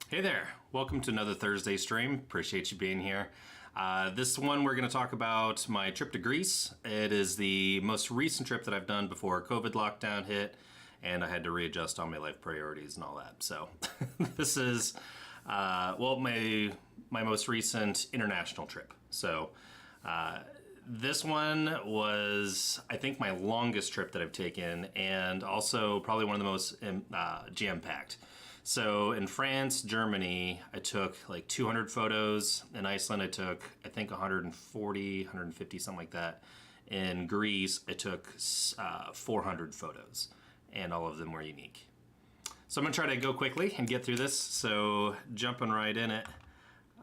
Hey there, welcome to another Thursday stream. Appreciate you being here. This one we're going to talk about my trip to Greece. It is the most recent trip that I've done before COVID lockdown hit and I had to readjust all my life priorities and all that. So this is, my most recent international trip. So this one was, I think, my longest trip that I've taken and also probably one of the most jam-packed. So in France, Germany, I took like 200 photos. In Iceland, I took, I think, 140, 150, something like that. In Greece, I took 400 photos, and all of them were unique. So I'm gonna try to go quickly and get through this. So jumping right in it,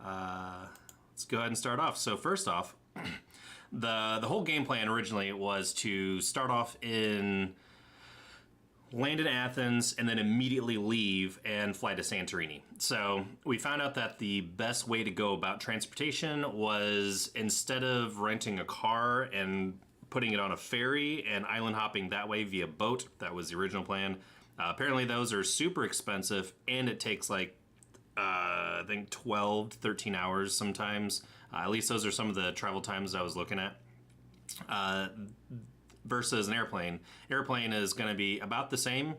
let's go ahead and start off. So first off, the whole game plan originally was to start off land in Athens, and then immediately leave and fly to Santorini. So we found out that the best way to go about transportation was, instead of renting a car and putting it on a ferry and island hopping that way via boat, that was the original plan. Apparently those are super expensive and it takes like, I think 12 to 13 hours sometimes. At least those are some of the travel times I was looking at. Versus an airplane. Airplane is going to be about the same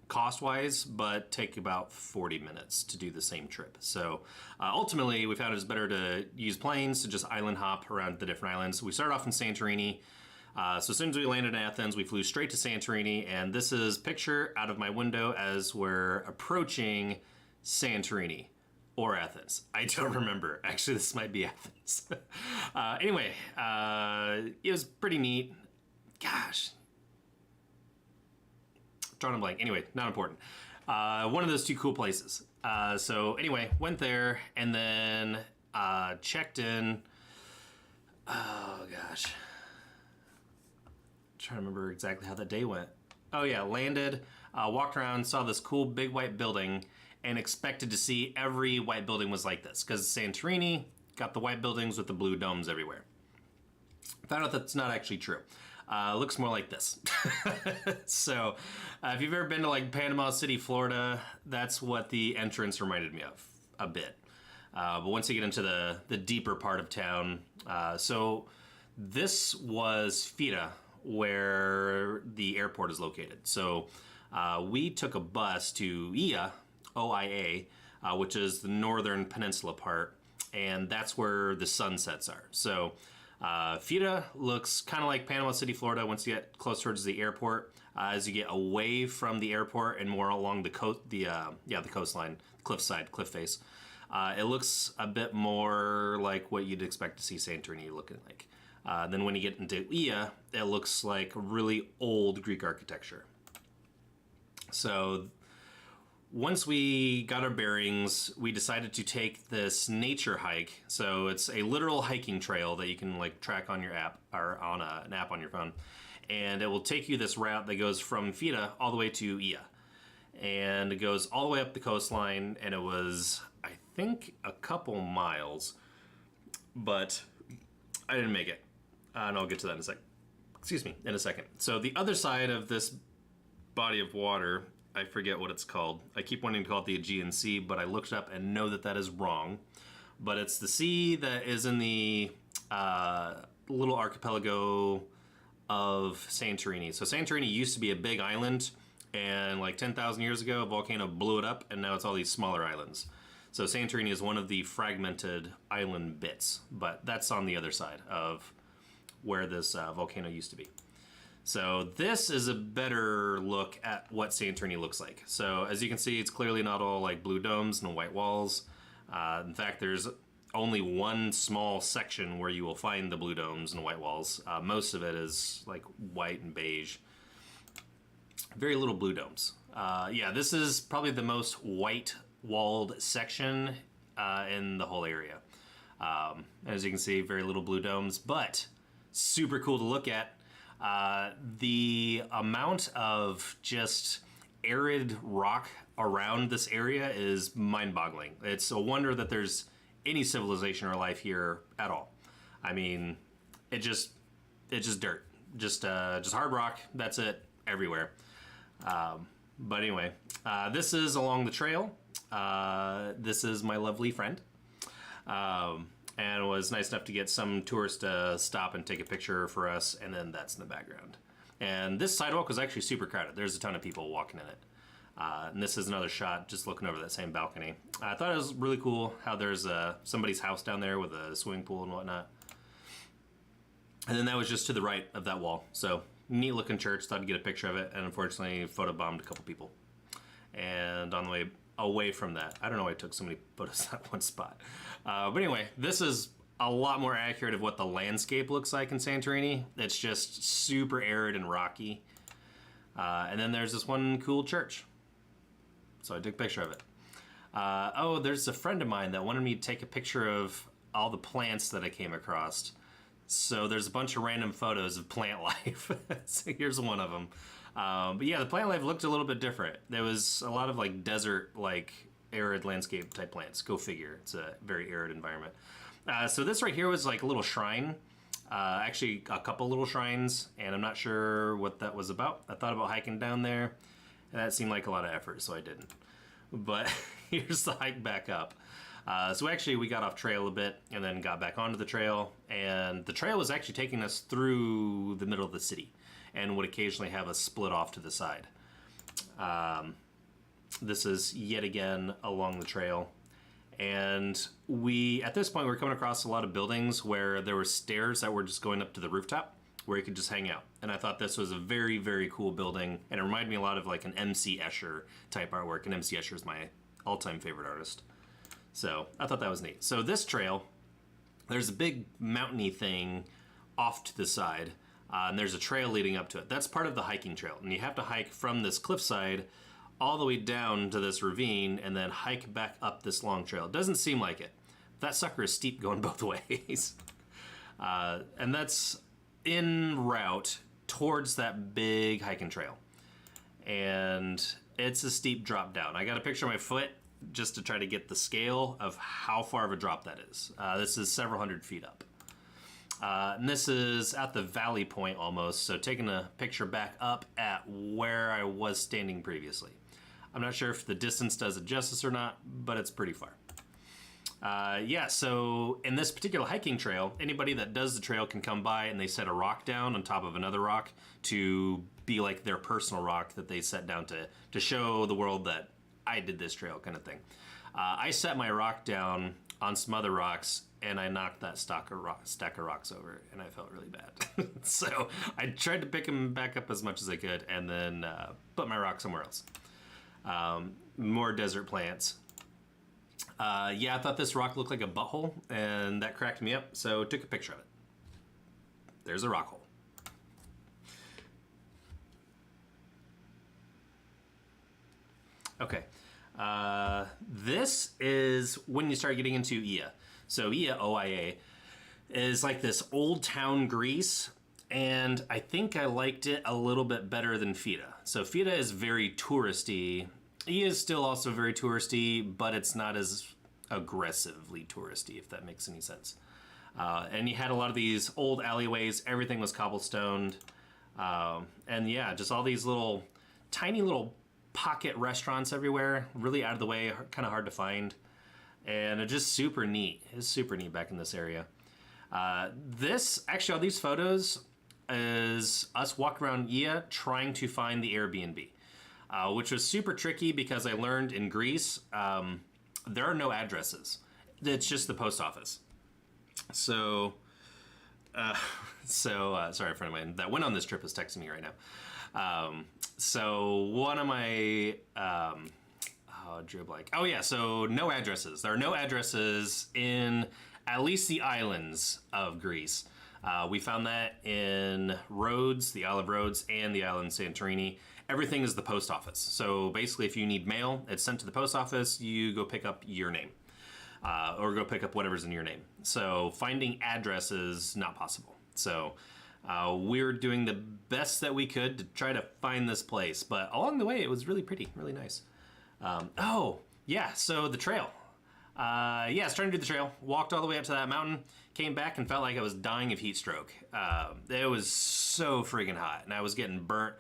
cost-wise, but take about 40 minutes to do the same trip. So ultimately, we found it was better to use planes to just island hop around the different islands. We started off in Santorini. So as soon as we landed in Athens, we flew straight to Santorini, and this is a picture out of my window as we're approaching Santorini. Or Athens. I don't remember. Actually, this might be Athens. Anyway, it was pretty neat. Gosh. Drawing a blank. Anyway, not important. One of those two cool places. So anyway, went there and then checked in. Oh gosh. Trying to remember exactly how that day went. Oh yeah, landed, walked around, saw this cool big white building and expected to see every white building was like this, because Santorini got the white buildings with the blue domes everywhere. Found out that's not actually true. Looks more like this. So if you've ever been to like Panama City, Florida, that's what the entrance reminded me of a bit. But once you get into the deeper part of town, so this was Fira, where the airport is located. So we took a bus to Oia, O-I-A, which is the northern peninsula part, and that's where the sunsets are. So Fira looks kind of like Panama City, Florida once you get close towards the airport. As you get away from the airport and more along the coastline, cliff face, it looks a bit more like what you'd expect to see Santorini looking like. Then when you get into Oia, it looks like really old Greek architecture. So once we got our bearings, we decided to take this nature hike. So it's a literal hiking trail that you can like track on your app or on an app on your phone. And it will take you this route that goes from Fira all the way to Oia. And it goes all the way up the coastline, and it was, I think, a couple miles, but I didn't make it. And I'll get to that in a second. So the other side of this body of water, I forget what it's called. I keep wanting to call it the Aegean Sea, but I looked it up and know that that is wrong. But it's the sea that is in the little archipelago of Santorini. So Santorini used to be a big island, and like 10,000 years ago, a volcano blew it up, and now it's all these smaller islands. So Santorini is one of the fragmented island bits, but that's on the other side of where this volcano used to be. So this is a better look at what Santorini looks like. So as you can see, it's clearly not all like blue domes and white walls. In fact, there's only one small section where you will find the blue domes and white walls. Most of it is like white and beige. Very little blue domes. Yeah, this is probably the most white walled section in the whole area. As you can see, very little blue domes, but super cool to look at. The amount of just arid rock around this area is mind-boggling. It's a wonder that there's any civilization or life here at all. I mean, it's just dirt, just hard rock. That's it, everywhere. But anyway, this is along the trail. this is my lovely friend. And was nice enough to get some tourists to stop and take a picture for us, and then that's in the background. And this sidewalk was actually super crowded. There's a ton of people walking in it. And this is another shot just looking over that same balcony. I thought it was really cool how there's somebody's house down there with a swimming pool and whatnot. And then that was just to the right of that wall. So neat looking church, thought I'd get a picture of it, and unfortunately photobombed a couple people. And on the way away from that, I don't know why I took so many photos at one spot. But anyway, this is a lot more accurate of what the landscape looks like in Santorini. It's just super arid and rocky. And then there's this one cool church. So I took a picture of it. Oh, there's a friend of mine that wanted me to take a picture of all the plants that I came across. So there's a bunch of random photos of plant life. So here's one of them. But yeah, the plant life looked a little bit different. There was a lot of like desert, like arid landscape type plants. Go figure. It's a very arid environment. So this right here was like a little shrine. Actually, a couple little shrines, and I'm not sure what that was about. I thought about hiking down there, and that seemed like a lot of effort, so I didn't. But here's the hike back up. So actually, we got off trail a bit, and then got back onto the trail, and the trail was actually taking us through the middle of the city, and would occasionally have us split off to the side. This is yet again along the trail. And at this point, we were coming across a lot of buildings where there were stairs that were just going up to the rooftop where you could just hang out. And I thought this was a very, very cool building. And it reminded me a lot of like an MC Escher type artwork. And MC Escher is my all-time favorite artist. So I thought that was neat. So this trail, there's a big mountainy thing off to the side. And there's a trail leading up to it. That's part of the hiking trail. And you have to hike from this cliffside all the way down to this ravine and then hike back up this long trail. It doesn't seem like it. That sucker is steep going both ways. And that's en route towards that big hiking trail. And it's a steep drop down. I got a picture of my foot just to try to get the scale of how far of a drop that is. This is several hundred feet up. And this is at the valley point almost, so taking a picture back up at where I was standing previously. I'm not sure if the distance does it justice or not, but it's pretty far. Yeah, so in this particular hiking trail, anybody that does the trail can come by and they set a rock down on top of another rock to be like their personal rock that they set down to show the world that I did this trail kind of thing. I set my rock down on some other rocks and I knocked that stack of rocks over and I felt really bad. So I tried to pick them back up as much as I could and then put my rock somewhere else. More desert plants. Yeah, I thought this rock looked like a butthole, and that cracked me up, so took a picture of it. There's a rock hole. Okay. This is when you start getting into Ia. So Ia, OIA, is like this old town Greece, and I think I liked it a little bit better than Fida. So Fida is very touristy. Ia is still also very touristy, but it's not as aggressively touristy, if that makes any sense. And you had a lot of these old alleyways. Everything was cobblestoned. And yeah, just all these little, tiny little pocket restaurants everywhere. Really out of the way, kind of hard to find. And it's just super neat. It's super neat back in this area. Actually, all these photos is us walking around Ia trying to find the Airbnb, which was super tricky because I learned in Greece, there are no addresses. It's just the post office. So, sorry, a friend of mine that went on this trip is texting me right now. So one of my, drew a blank. Oh yeah, so no addresses. There are no addresses in at least the islands of Greece. We found that in Rhodes, the Isle of Rhodes, and the island Santorini. Everything is the post office. So basically, if you need mail, it's sent to the post office, you go pick up your name. Or go pick up whatever's in your name. So finding addresses, not possible. So we're doing the best that we could to try to find this place. But along the way, it was really pretty, really nice. So the trail. Starting to do the trail, walked all the way up to that mountain, came back and felt like I was dying of heat stroke. It was so friggin' hot and I was getting burnt.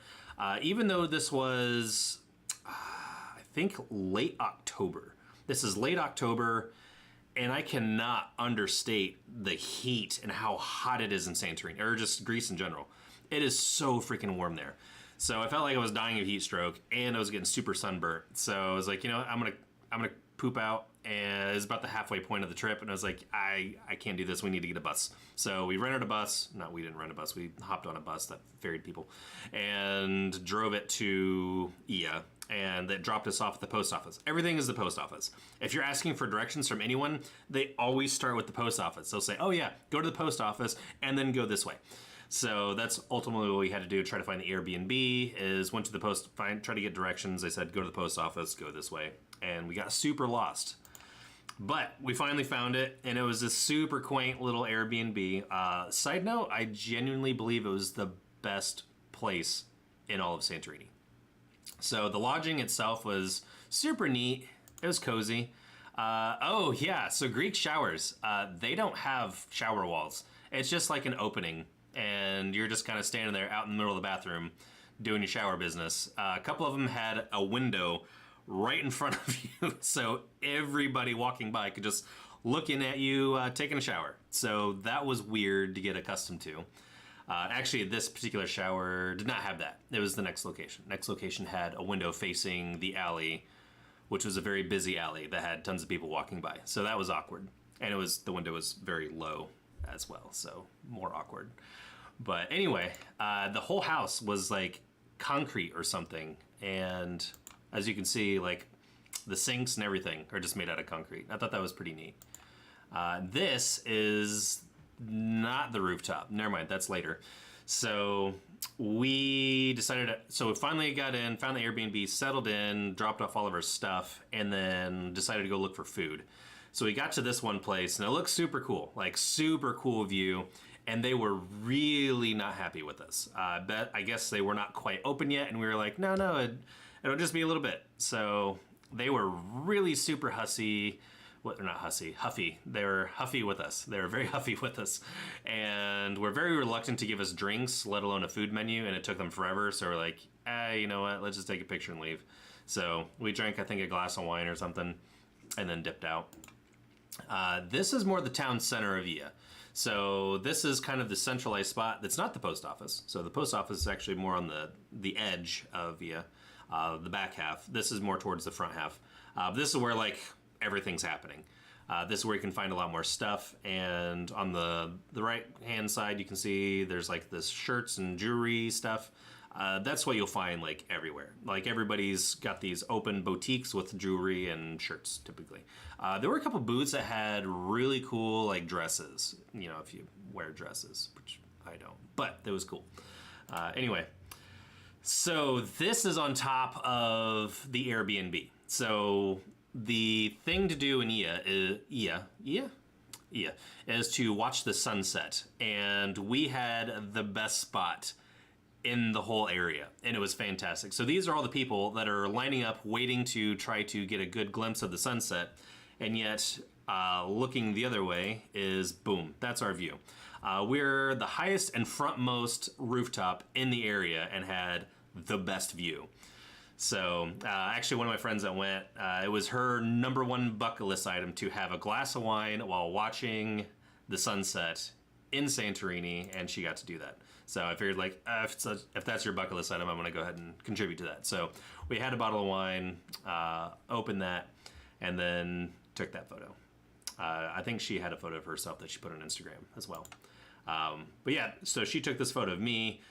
Even though this was, I think late October, This is late October, and I cannot understate the heat and how hot it is in Santorini, or just Greece in general. It is so freaking warm there. So I felt like I was dying of heat stroke, and I was getting super sunburnt. So I was like, you know what, I'm gonna poop out. And it was about the halfway point of the trip, and I was like, I can't do this. We need to get a bus. So we rented a bus. No, we didn't rent a bus. We hopped on a bus that ferried people and drove it to Ia, and that dropped us off at the post office. Everything is the post office. If you're asking for directions from anyone, they always start with the post office. They'll say, oh yeah, go to the post office and then go this way. So that's ultimately what we had to do, try to find the Airbnb, is went to the post, try to get directions. They said, go to the post office, go this way. And we got super lost. But we finally found it, and it was this super quaint little Airbnb. Side note, I genuinely believe it was the best place in all of Santorini. So the lodging itself was super neat. It was cozy. Oh yeah, so Greek showers. They don't have shower walls. It's just like an opening, and you're just kind of standing there out in the middle of the bathroom doing your shower business. A couple of them had a window right in front of you, so everybody walking by could just look in at you taking a shower. So that was weird to get accustomed to. Actually, this particular shower did not have that. It was the next location. Next location had a window facing the alley, which was a very busy alley that had tons of people walking by. So that was awkward. And the window was very low as well, so more awkward. But anyway, the whole house was like concrete or something, and as you can see, like the sinks and everything are just made out of concrete. I thought that was pretty neat. This is not the rooftop. Never mind, that's later. So we decided, so we finally got in, found the Airbnb, settled in, dropped off all of our stuff, and then decided to go look for food. So we got to this one place, and it looked super cool, like super cool view, and they were really not happy with us. I guess they were not quite open yet, and we were like, no, it'll just be a little bit. So they were really super hussy. Well, they're not huffy. They were huffy with us. They were very huffy with us. And were very reluctant to give us drinks, let alone a food menu, and it took them forever. So we're like, you know what, let's just take a picture and leave. So we drank, I think, a glass of wine or something, and then dipped out. This is more the town center of Ia. So this is kind of the centralized spot that's not the post office. So the post office is actually more on the edge of Ia, the back half. This is more towards the front half. This is where like everything's happening. This is where you can find a lot more stuff. And on the right hand side, you can see there's like this shirts and jewelry stuff. That's what you'll find like everywhere. Like everybody's got these open boutiques with jewelry and shirts typically. There were a couple booths that had really cool like dresses, you know, if you wear dresses, which I don't, but it was cool. Anyway, so this is on top of the Airbnb. So the thing to do in Ia is to watch the sunset, and we had the best spot in the whole area, and it was fantastic. So these are all the people that are lining up waiting to try to get a good glimpse of the sunset, and yet looking the other way is boom, that's our view. We're the highest and frontmost rooftop in the area and had the best view. So actually one of my friends that went, it was her #1 bucket list item to have a glass of wine while watching the sunset in Santorini, and she got to do that. So I figured like, if that's your bucket list item, I'm gonna go ahead and contribute to that. So we had a bottle of wine, opened that, and then took that photo. I think she had a photo of herself that she put on Instagram as well. But yeah, so she took this photo of me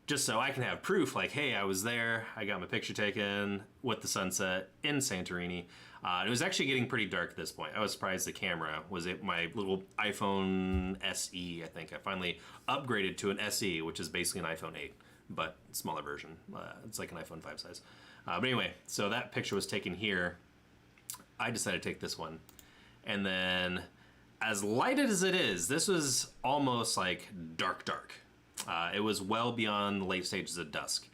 just so I can have proof like, hey, I was there, I got my picture taken with the sunset in Santorini. It was actually getting pretty dark at this point. I was surprised the camera was my little iPhone SE, I think. I finally upgraded to an SE, which is basically an iPhone 8, but smaller version. It's like an iPhone 5 size. But anyway, so that picture was taken here. I decided to take this one. And then, as lighted as it is, this was almost like dark. It was well beyond the late stages of dusk.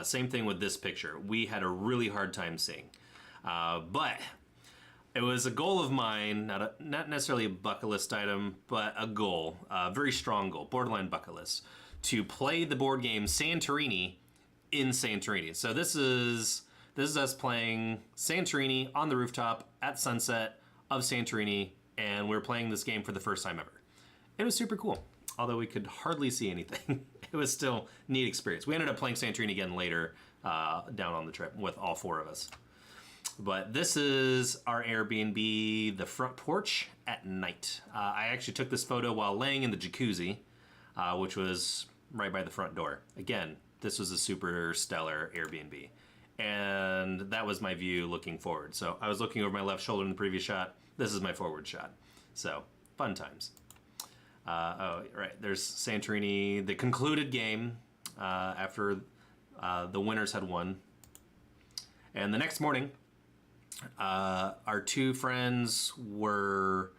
Same thing with this picture. We had a really hard time seeing. But it was a goal of mine, not necessarily a bucket list item, but a goal, a very strong goal, borderline bucket list, to play the board game Santorini in Santorini. So this is This is us playing Santorini on the rooftop at sunset of Santorini, and we were playing this game for the first time ever. It was super cool, although we could hardly see anything. It was still a neat experience. We ended up playing Santorini again later down on the trip with all 4 of us. But this is our Airbnb, the front porch at night. I actually took this photo while laying in the jacuzzi, which was right by the front door. Again, this was a super stellar Airbnb. And that was my view looking forward. So I was looking over my left shoulder in the previous shot. This is my forward shot. So, fun times. Oh, right, there's Santorini, the concluded game after the winners had won. And the next morning, our 2 friends were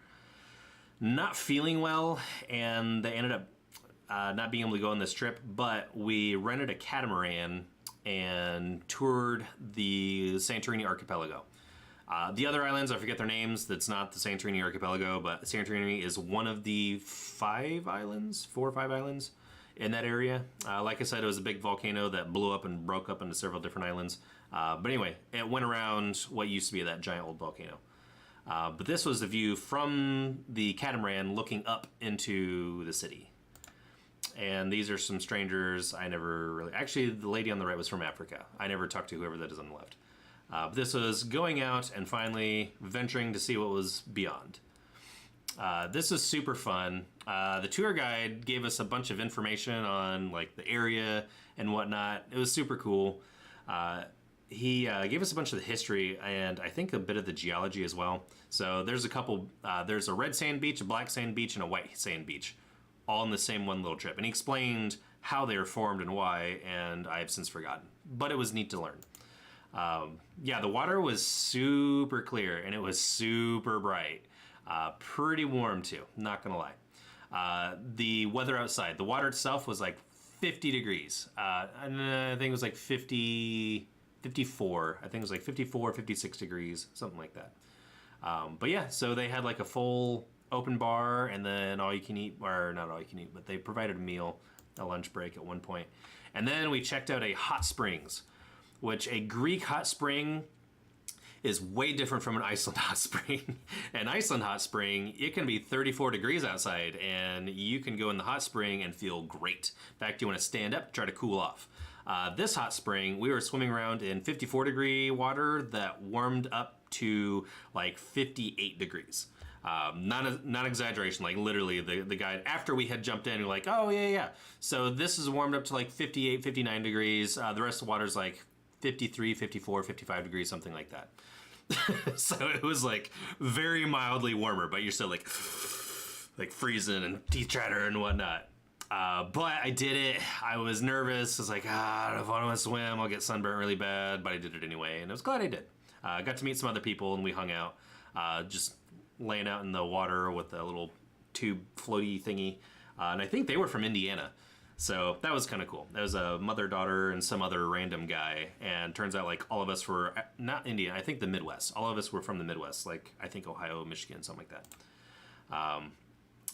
not feeling well, and they ended up not being able to go on this trip, but we rented a catamaran and toured the Santorini Archipelago. The other islands, I forget their names, that's not the Santorini Archipelago, but Santorini is one of the 4 or 5 islands in that area. Like I said, it was a big volcano that blew up and broke up into several different islands. But anyway, it went around what used to be that giant old volcano. But this was the view from the catamaran looking up into the city. And these are some strangers I never really... Actually, the lady on the right was from Africa. I never talked to whoever that is on the left. But this was going out and finally venturing to see what was beyond. This was super fun. The tour guide gave us a bunch of information on like the area and whatnot. It was super cool. He gave us a bunch of the history and I think a bit of the geology as well. So there's a couple, there's a red sand beach, a black sand beach, and a white sand beach, all in the same one little trip. And he explained how they were formed and why, and I have since forgotten. But it was neat to learn. Yeah, the water was super clear and it was super bright. Pretty warm too, not gonna lie. The weather outside, the water itself was like 50 degrees. And I think it was like 54. I think it was like 54, 56 degrees, something like that. But yeah, so they had like a full open bar and then all you can eat, or not all you can eat, but they provided a meal, a lunch break at one point. And then we checked out a hot springs, which a Greek hot spring is way different from an Iceland hot spring. An Iceland hot spring, it can be 34 degrees outside and you can go in the hot spring and feel great. In fact, you want to stand up to try to cool off. This hot spring, we were swimming around in 54 degree water that warmed up to like 58 degrees. Not exaggeration, like literally the guy, after we had jumped in, we were like, oh yeah. So this is warmed up to like 58, 59 degrees. The rest of the water's like 53, 54, 55 degrees, something like that. So it was like very mildly warmer, but you're still like freezing and teeth chatter and whatnot. But I did it. I was nervous. I was like, I don't know if I want to swim. I'll get sunburnt really bad, but I did it anyway. And I was glad I did. I got to meet some other people and we hung out, just laying out in the water with a little tube floaty thingy. And I think they were from Indiana. So that was kind of cool. That was a mother-daughter and some other random guy. And turns out like all of us were, not Indiana, I think the Midwest. All of us were from the Midwest, like I think Ohio, Michigan, something like that.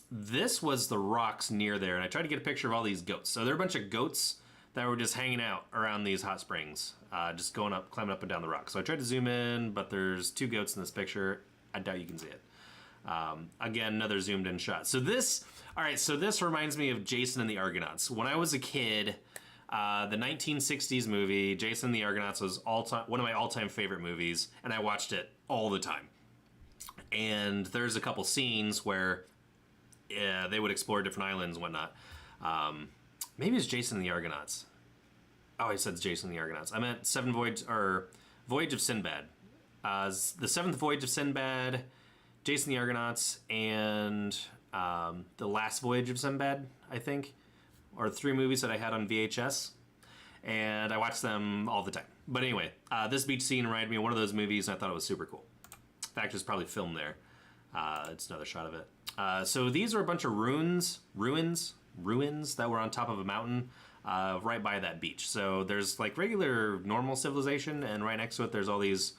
This was the rocks near there. And I tried to get a picture of all these goats. So there are a bunch of goats that were just hanging out around these hot springs, just going up, climbing up and down the rocks. So I tried to zoom in, but there's 2 goats in this picture. I doubt you can see it. Again, another zoomed in shot. So this reminds me of Jason and the Argonauts. When I was a kid, the 1960s movie, Jason and the Argonauts, was one of my all-time favorite movies, and I watched it all the time. And there's a couple scenes where they would explore different islands and whatnot. Maybe it's Jason and the Argonauts. Oh, I said it's Jason and the Argonauts. I meant Voyage of Sinbad. The Seventh Voyage of Sinbad, Jason the Argonauts, and The Last Voyage of Sinbad, I think, are 3 movies that I had on VHS, and I watched them all the time. But anyway, this beach scene reminded me of one of those movies, and I thought it was super cool. In fact, it's probably filmed there. It's another shot of it. So these are a bunch of ruins that were on top of a mountain right by that beach. So there's like regular normal civilization, and right next to it there's all these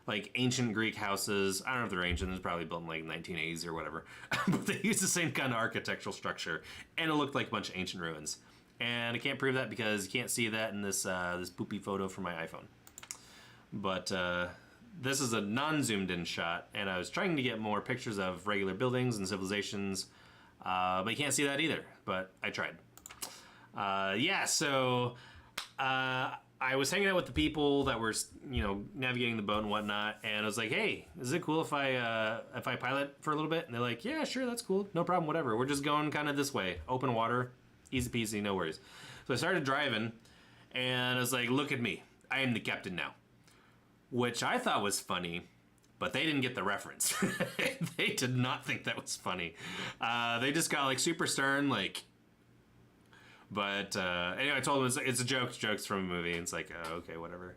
like ancient Greek houses. I don't know if they're ancient, they're probably built in like 1980s or whatever. But they used the same kind of architectural structure, and it looked like a bunch of ancient ruins. And I can't prove that because you can't see that in this this poopy photo from my iPhone. But this is a non-zoomed in shot, and I was trying to get more pictures of regular buildings and civilizations, but you can't see that either, but I tried. Yeah, so I was hanging out with the people that were, navigating the boat and whatnot, and I was like, "Hey, is it cool if I pilot for a little bit?" And they're like, "Yeah, sure, that's cool, no problem, whatever. We're just going kind of this way, open water, easy peasy, no worries." So I started driving, and I was like, "Look at me, I am the captain now," which I thought was funny, but they didn't get the reference. They did not think that was funny. They just got like super stern, like. But anyway, I told them it's a joke. Jokes from a movie. And it's like, okay, whatever.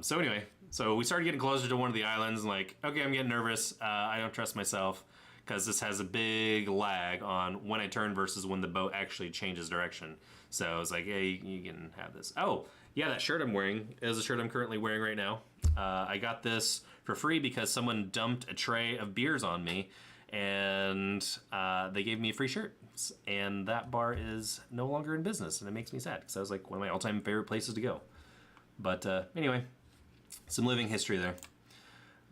So anyway, so we started getting closer to one of the islands, and like, okay, I'm getting nervous. I don't trust myself because this has a big lag on when I turn versus when the boat actually changes direction. So I was like, hey, you can have this. Oh, yeah, that shirt I'm wearing is a shirt I'm currently wearing right now. I got this for free because someone dumped a tray of beers on me, and they gave me a free shirt. And that bar is no longer in business, and it makes me sad because that was like one of my all-time favorite places to go. But anyway, some living history there.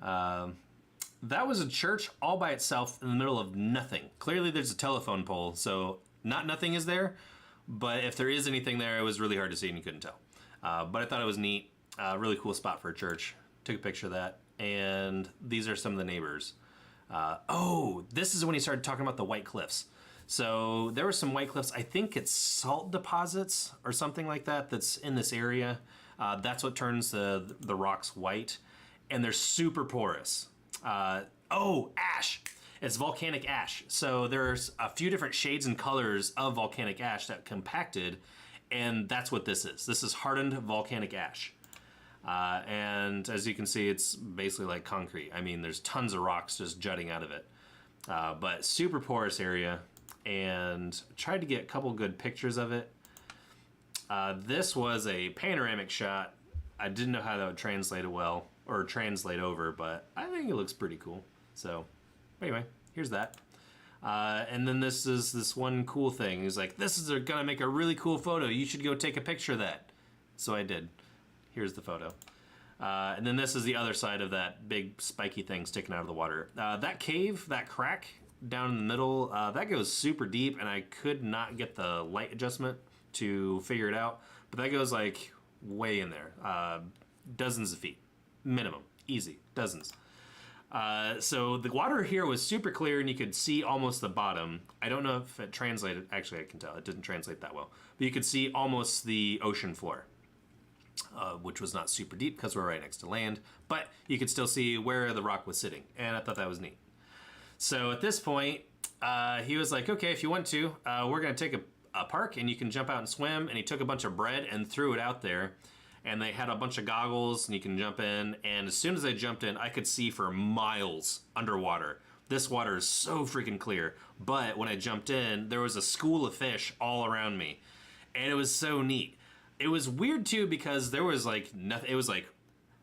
That was a church all by itself in the middle of nothing. Clearly there's a telephone pole, so not nothing is there, but if there is anything there, it was really hard to see and you couldn't tell. But I thought it was neat. Really cool spot for a church. Took a picture of that, and these are some of the neighbors. Oh, this is when he started talking about the White Cliffs. So there were some White Cliffs, I think it's salt deposits or something like that that's in this area. That's what turns the rocks white, and they're super porous. Ash. It's volcanic ash. So there's a few different shades and colors of volcanic ash that compacted, and that's what this is. This is hardened volcanic ash. And as you can see, it's basically like concrete. I mean, there's tons of rocks just jutting out of it. But super porous area, and tried to get a couple good pictures of it. This was a panoramic shot. I didn't know how that would translate well, or translate over, but I think it looks pretty cool. So anyway, here's that. And then this is this one cool thing. He's like, this is gonna make a really cool photo. You should go take a picture of that. So I did. Here's the photo. And then this is the other side of that big spiky thing sticking out of the water. That cave, that crack down in the middle, that goes super deep, and I could not get the light adjustment to figure it out. But that goes like way in there. Dozens of feet. Minimum. Easy. Dozens. So the water here was super clear, and you could see almost the bottom. I don't know if it translated. Actually, I can tell. It didn't translate that well. But you could see almost the ocean floor. Which was not super deep because we're right next to land, but you could still see where the rock was sitting, and I thought that was neat. So at this point, he was like, okay, if you want to, we're going to take a park, and you can jump out and swim, and he took a bunch of bread and threw it out there, and they had a bunch of goggles, and you can jump in, and as soon as I jumped in, I could see for miles underwater. This water is so freaking clear, but when I jumped in, there was a school of fish all around me, and it was so neat. It was weird too because there was like nothing. It was like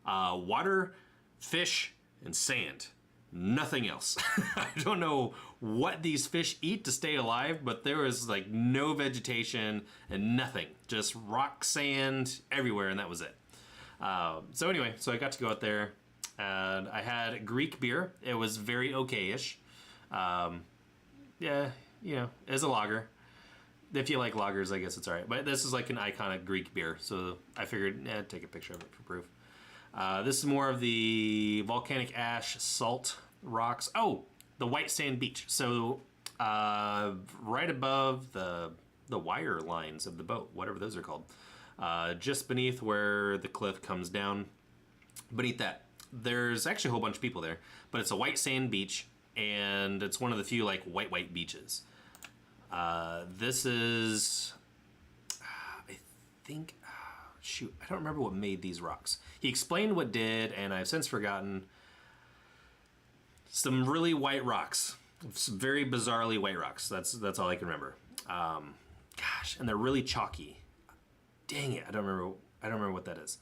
water, fish, and sand. Nothing else. I don't know what these fish eat to stay alive, but there was like no vegetation and nothing. Just rock, sand everywhere, and that was it. So anyway, so I got to go out there, and I had Greek beer. It was very okay-ish. Yeah, as a lager. If you like lagers, I guess it's all right. But this is like an iconic Greek beer, so I figured, take a picture of it for proof. This is more of the volcanic ash salt rocks. Oh, the white sand beach. So right above the wire lines of the boat, whatever those are called, just beneath where the cliff comes down, beneath that, there's actually a whole bunch of people there. But it's a white sand beach, and it's one of the few like white beaches. This is, I think, shoot, I don't remember what made these rocks. He explained what did, and I've since forgotten. Some really white rocks, some very bizarrely white rocks. That's all I can remember. Gosh, and they're really chalky. Dang it, I don't remember what that is.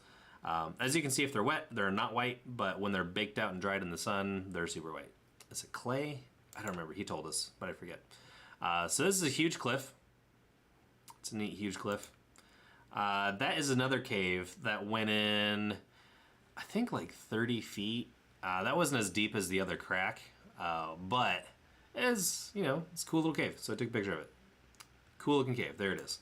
As you can see, if they're wet, they're not white, but when they're baked out and dried in the sun, they're super white. Is it clay? I don't remember. He told us, but I forget. So this is a huge cliff. It's a neat, huge cliff. That is another cave that went in. I think like 30 feet. That wasn't as deep as the other crack, but it's, you know, it's a cool little cave. So I took a picture of it. Cool looking cave. There it is.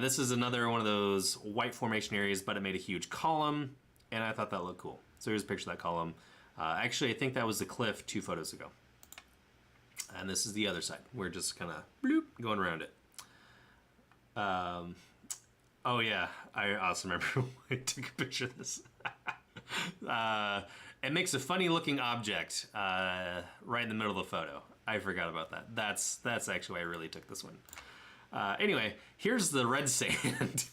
This is another one of those white formation areas, but it made a huge column, and I thought that looked cool. So here's a picture of that column. Actually, I think that was the cliff 2 photos ago. And this is the other side. We're just kind of bloop going around it. Oh yeah, I also remember when I took a picture of this. It makes a funny looking object right in the middle of the photo. I forgot about that. That's actually why I really took this one. Anyway, here's the red sand.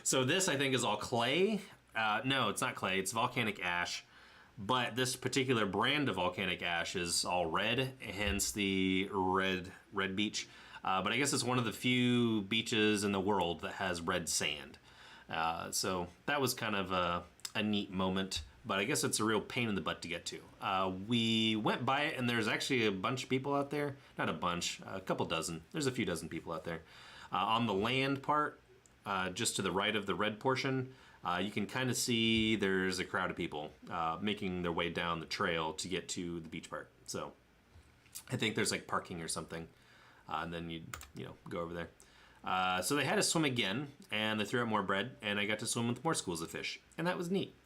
So this, I think, is all clay. No, it's not clay. It's volcanic ash. But this particular brand of volcanic ash is all red, hence the red beach. But I guess it's one of the few beaches in the world that has red sand. So that was kind of a neat moment. But I guess it's a real pain in the butt to get to. We went by it, and there's actually a bunch of people out there. Not a bunch, a couple dozen. There's a few dozen people out there. On the land part, just to the right of the red portion, you can kind of see there's a crowd of people making their way down the trail to get to the beach part. So I think there's like parking or something. And then you know, go over there. So they had us swim again, and they threw out more bread, and I got to swim with more schools of fish. And that was neat.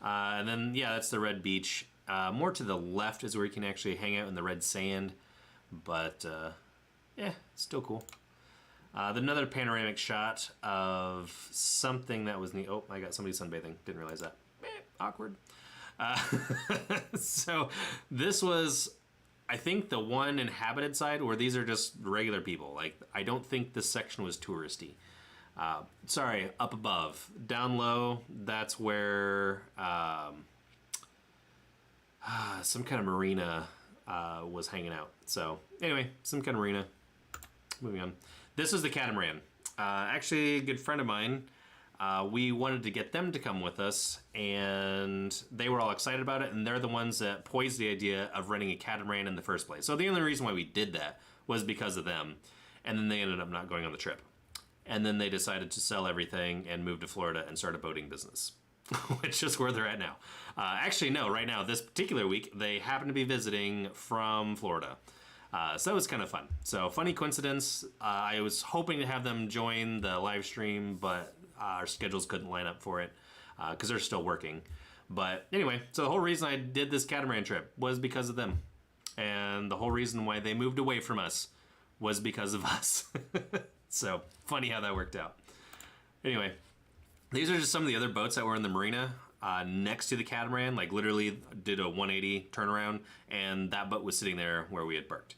And then, yeah, that's the red beach. More to the left is where you can actually hang out in the red sand. But, yeah, still cool. Another panoramic shot of something that was neat. Oh, I got somebody sunbathing. Didn't realize that. Awkward. So this was, I think, the one inhabited side where these are just regular people. Like, I don't think this section was touristy. Sorry, up above. Down low, that's where some kind of marina was hanging out. So anyway, some kind of marina. Moving on. This is the catamaran. Actually, a good friend of mine, we wanted to get them to come with us, and they were all excited about it, and they're the ones that poised the idea of renting a catamaran in the first place. So the only reason why we did that was because of them, and then they ended up not going on the trip. And then they decided to sell everything and move to Florida and start a boating business, which is where they're at now. Actually, no, right now, this particular week, they happen to be visiting from Florida. So it was kind of fun. So funny coincidence. I was hoping to have them join the live stream, but our schedules couldn't line up for it because they're still working. But anyway, so the whole reason I did this catamaran trip was because of them. And the whole reason why they moved away from us was because of us. So funny how that worked out. Anyway, these are just some of the other boats that were in the marina next to the catamaran. Like literally did a 180 turnaround, and that boat was sitting there where we had parked.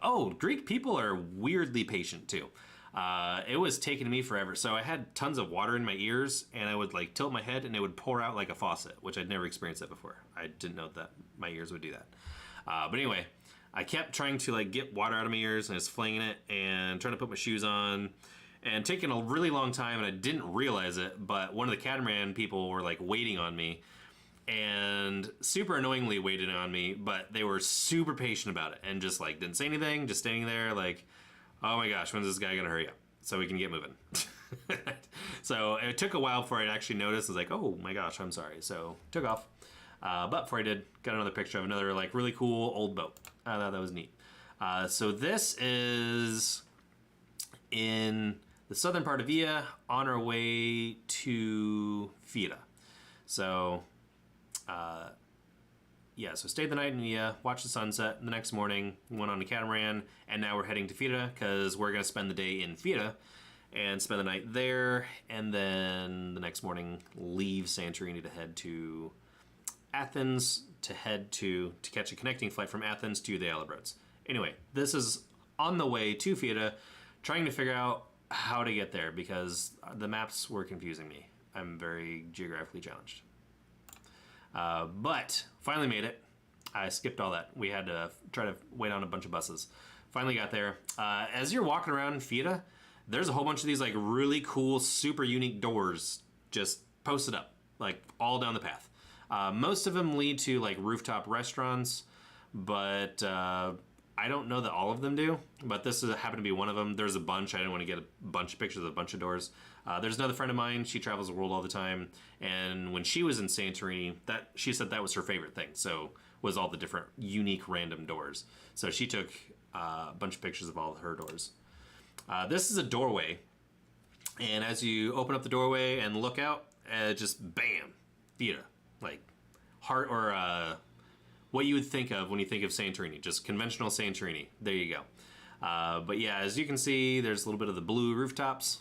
Oh, Greek people are weirdly patient too. It was taking me forever. So I had tons of water in my ears, and I would like tilt my head, and it would pour out like a faucet, which I'd never experienced that before. I didn't know that my ears would do that. But anyway, I kept trying to like get water out of my ears, and I was flinging it and trying to put my shoes on and taking a really long time, and I didn't realize it, but one of the catamaran people were like waiting on me and super annoyingly waited on me, but they were super patient about it and just like didn't say anything, just standing there like, oh my gosh, when's this guy gonna hurry up so we can get moving? So it took a while before I actually noticed. I was like, oh my gosh, I'm sorry. So took off. But before I did, got another picture of another like really cool old boat. I thought that was neat. So this is in the southern part of Via on our way to Fira. So, yeah, so stayed the night in Via, watched the sunset. The next morning, went on a catamaran, and now we're heading to Fira because we're going to spend the day in Fira and spend the night there, and then the next morning leave Santorini to head to Athens to catch a connecting flight from Athens to the Isle of Rhodes. Anyway, this is on the way to Fira, trying to figure out how to get there because the maps were confusing me. I'm very geographically challenged. But finally made it. I skipped all that. We had to try to wait on a bunch of buses. Finally got there. As you're walking around Fira, there's a whole bunch of these like really cool, super unique doors just posted up, like all down the path. Most of them lead to like rooftop restaurants, but I don't know that all of them do. But this happened to be one of them. There's a bunch. I didn't want to get a bunch of pictures of a bunch of doors. There's another friend of mine. She travels the world all the time, and when she was in Santorini, she said that was her favorite thing. So was all the different unique random doors. So she took a bunch of pictures of all her doors. This is a doorway, and as you open up the doorway and look out, just bam, theater, like heart or what you would think of when you think of Santorini, just conventional Santorini. There you go. But yeah, as you can see, there's a little bit of the blue rooftops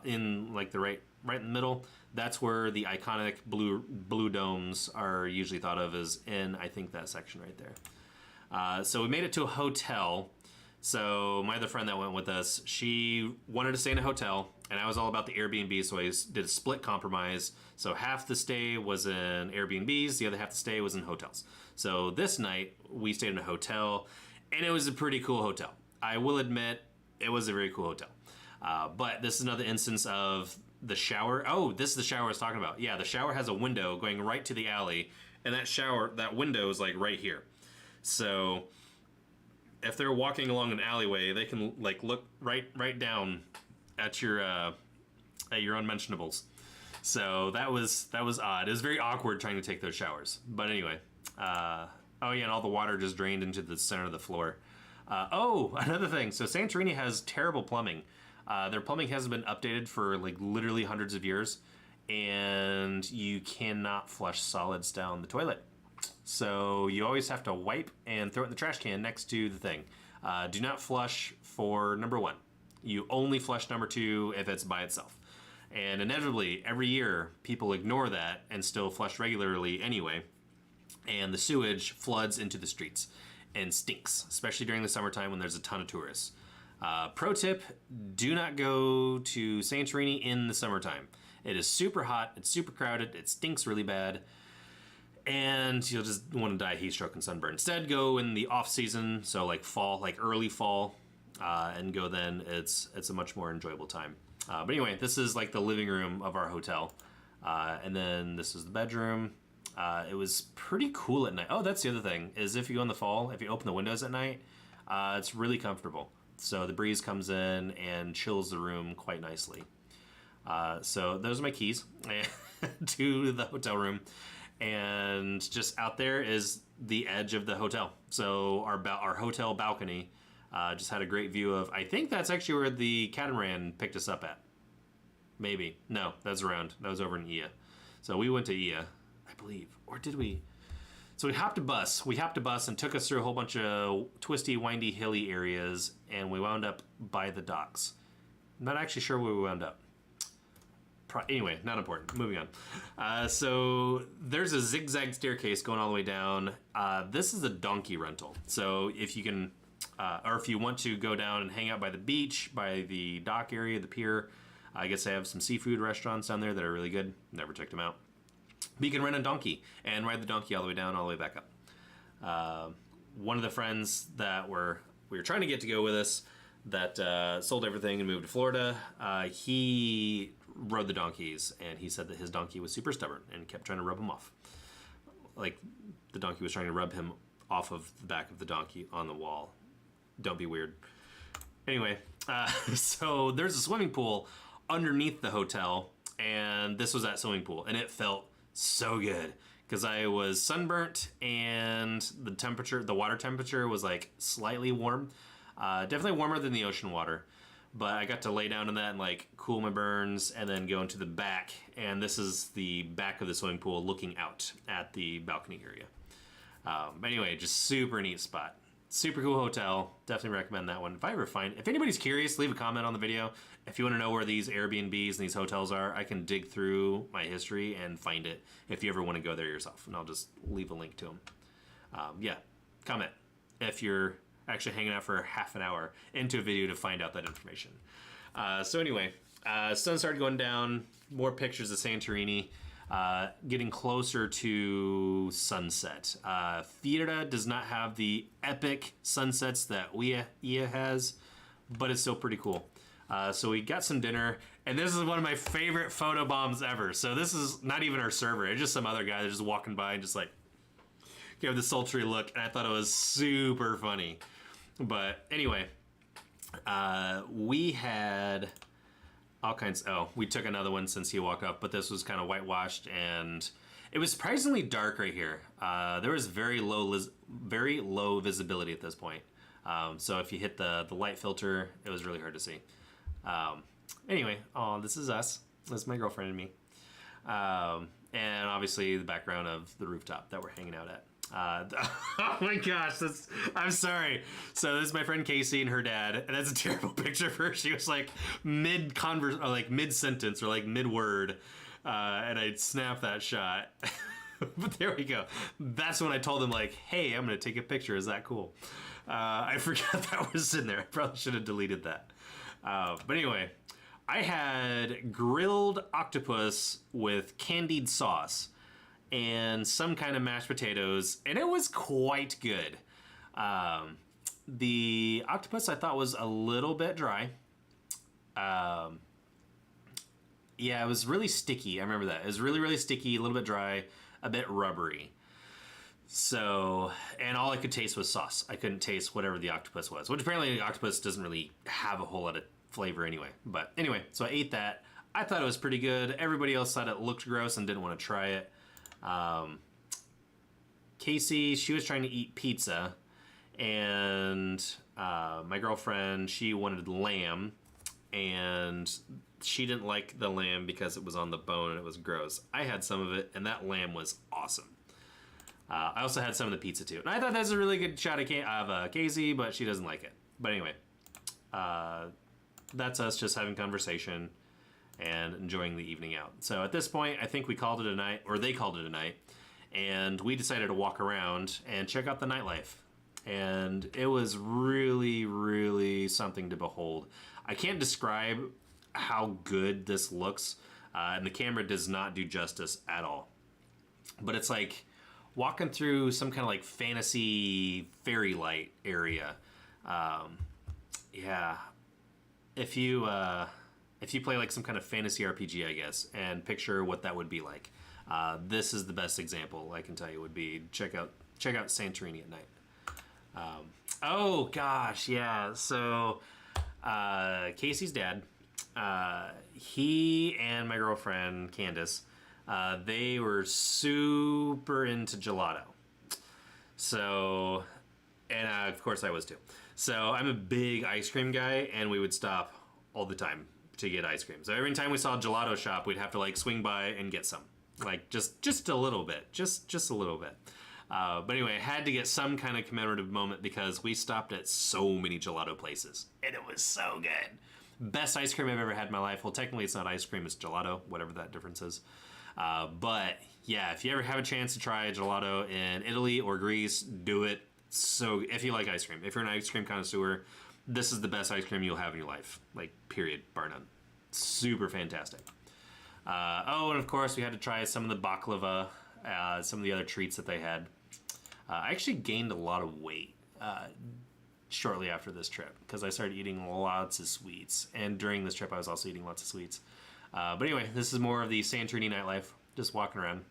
in like the right in the middle. That's where the iconic blue domes are usually thought of as in, I think, that section right there. So we made it to a hotel. So my other friend that went with us, she wanted to stay in a hotel, and I was all about the Airbnb, so I did a split compromise. So half the stay was in Airbnbs, the other half the stay was in hotels. So this night, we stayed in a hotel, and it was a pretty cool hotel. I will admit, it was a very cool hotel. But this is another instance of the shower. Oh, this is the shower I was talking about. Yeah, the shower has a window going right to the alley, and that window is like right here. So if they're walking along an alleyway, they can like look right down at your unmentionables. So that was odd. It was very awkward trying to take those showers. But anyway, oh yeah, and all the water just drained into the center of the floor. Oh, another thing. So Santorini has terrible plumbing. Their plumbing hasn't been updated for like literally hundreds of years, and you cannot flush solids down the toilet. So you always have to wipe and throw it in the trash can next to the thing. Do not flush for number 1. You only flush number 2 if it's by itself. And inevitably, every year, people ignore that and still flush regularly anyway. And the sewage floods into the streets and stinks, especially during the summertime when there's a ton of tourists. Pro tip, do not go to Santorini in the summertime. It is super hot, it's super crowded, it stinks really bad, and you'll just want to die of heat stroke and sunburn. Instead, go in the off season, so like fall, like early fall, and go then. It's a much more enjoyable time. But anyway, this is like the living room of our hotel, and then this is the bedroom. It was pretty cool at night. Oh, that's the other thing, is if you go in the fall, if you open the windows at night, it's really comfortable. So the breeze comes in and chills the room quite nicely. So those are my keys to the hotel room. And just out there is the edge of the hotel. So our hotel balcony just had a great view of, I think that's actually where the catamaran picked us up at. Maybe. No, that's around. That was over in Ia. So we went to Ia, I believe. Or did we? So we hopped a bus. And took us through a whole bunch of twisty, windy, hilly areas, and we wound up by the docks. I'm not actually sure where we wound up. Anyway, not important. Moving on. So there's a zigzag staircase going all the way down. This is a donkey rental. So if you can, or if you want to go down and hang out by the beach, by the dock area, the pier, I guess they have some seafood restaurants down there that are really good. Never checked them out. But you can rent a donkey and ride the donkey all the way down, all the way back up. One of the friends that we were trying to get to go with us that sold everything and moved to Florida, he rode the donkeys, and he said that his donkey was super stubborn and kept trying to rub him off. Like the donkey was trying to rub him off of the back of the donkey on the wall. Don't be weird. Anyway, so there's a swimming pool underneath the hotel, and this was that swimming pool, and it felt so good because I was sunburnt and the water temperature was like slightly warm, definitely warmer than the ocean water, but I got to lay down in that and like cool my burns and then go into the back, and this is the back of the swimming pool looking out at the balcony area. Anyway, just super neat spot. Super cool hotel. Definitely recommend that one. If anybody's curious, leave a comment on the video. If you want to know where these Airbnbs and these hotels are, I can dig through my history and find it if you ever want to go there yourself. And I'll just leave a link to them. Yeah, comment if you're actually hanging out for half an hour into a video to find out that information. So anyway, sun started going down. More pictures of Santorini. Getting closer to sunset. Theater does not have the epic sunsets that Ia has, but it's still pretty cool. So we got some dinner, and this is one of my favorite photo bombs ever. So this is not even our server. It's just some other guy that's just walking by and just like gave this sultry look, and I thought it was super funny. But anyway, we had all kinds. Oh, we took another one since he walked up, but this was kind of whitewashed, and it was surprisingly dark right here. There was very low visibility at this point. So if you hit the light filter, it was really hard to see. Anyway, oh, this is us. This is my girlfriend and me. And obviously the background of the rooftop that we're hanging out at. Oh my gosh, I'm sorry. So this is my friend Casey and her dad, and that's a terrible picture of her. She was like mid-sentence or like mid-word, and I snapped that shot. But there we go. That's when I told them, like, hey, I'm gonna take a picture. Is that cool? I forgot that was in there. I probably should have deleted that. But anyway, I had grilled octopus with candied sauce and some kind of mashed potatoes, and it was quite good. The octopus I thought was a little bit dry. Yeah, it was really sticky. I remember that. It was really, really sticky, a little bit dry, a bit rubbery. So, and all I could taste was sauce. I couldn't taste whatever the octopus was, which apparently the octopus doesn't really have a whole lot of flavor anyway. But anyway, so I ate that. I thought it was pretty good. Everybody else thought it looked gross and didn't want to try it. Casey, she was trying to eat pizza, and my girlfriend, she wanted lamb, and she didn't like the lamb because it was on the bone and it was gross. I had some of it, and that lamb was awesome. I also had some of the pizza too, and I thought that was a really good shot of Casey, but she doesn't like it. But anyway, that's us just having conversation and enjoying the evening out. So at this point, I think we called it a night, or they called it a night, and we decided to walk around and check out the nightlife. And it was really, really something to behold. I can't describe how good this looks, and the camera does not do justice at all. But it's like walking through some kind of like fantasy fairy light area. Yeah, if you play like some kind of fantasy RPG, I guess, and picture what that would be like, this is the best example I can tell you would be check out Santorini at night. Oh gosh, yeah. So Casey's dad, he and my girlfriend Candace, they were super into gelato. So, and of course I was too. So I'm a big ice cream guy, and we would stop all the time to get ice cream. So every time we saw a gelato shop, we'd have to like swing by and get some, like just a little bit, just a little bit. But anyway, I had to get some kind of commemorative moment because we stopped at so many gelato places, and it was so good. Best ice cream I've ever had in my life. Well, technically it's not ice cream, it's gelato, whatever that difference is. But yeah, if you ever have a chance to try a gelato in Italy or Greece, do it. So if you like ice cream, if you're an ice cream connoisseur, this is the best ice cream you'll have in your life. Like, period, bar none. Super fantastic. Oh, and of course we had to try some of the baklava, some of the other treats that they had. I actually gained a lot of weight shortly after this trip because I started eating lots of sweets. And during this trip, I was also eating lots of sweets. But anyway, this is more of the Santorini nightlife, just walking around.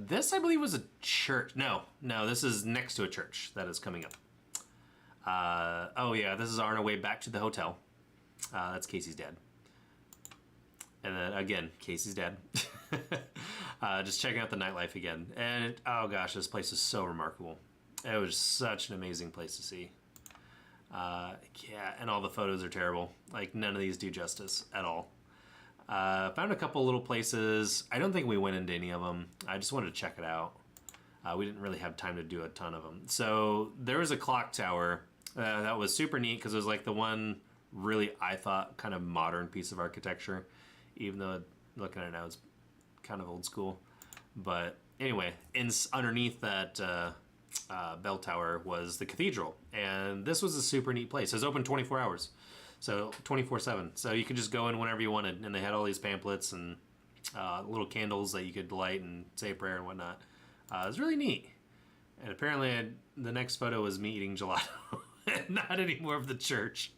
This, I believe, was a church. No, this is next to a church that is coming up. Oh yeah, this is on our way back to the hotel. That's Casey's dad. And then again, Casey's dad. Just checking out the nightlife again. And oh gosh, this place is so remarkable. It was such an amazing place to see. Yeah, and all the photos are terrible. Like, none of these do justice at all. Found a couple little places. I don't think we went into any of them. I just wanted to check it out. We didn't really have time to do a ton of them. So there was a clock tower that was super neat because it was like the one really, I thought, kind of modern piece of architecture, even though looking at it now it's kind of old school. But anyway, underneath that bell tower was the cathedral, and this was a super neat place. It was open 24 hours, so 24/7. So you could just go in whenever you wanted, and they had all these pamphlets and little candles that you could light and say a prayer and whatnot. It was really neat. And apparently the next photo was me eating gelato, not any more of the church.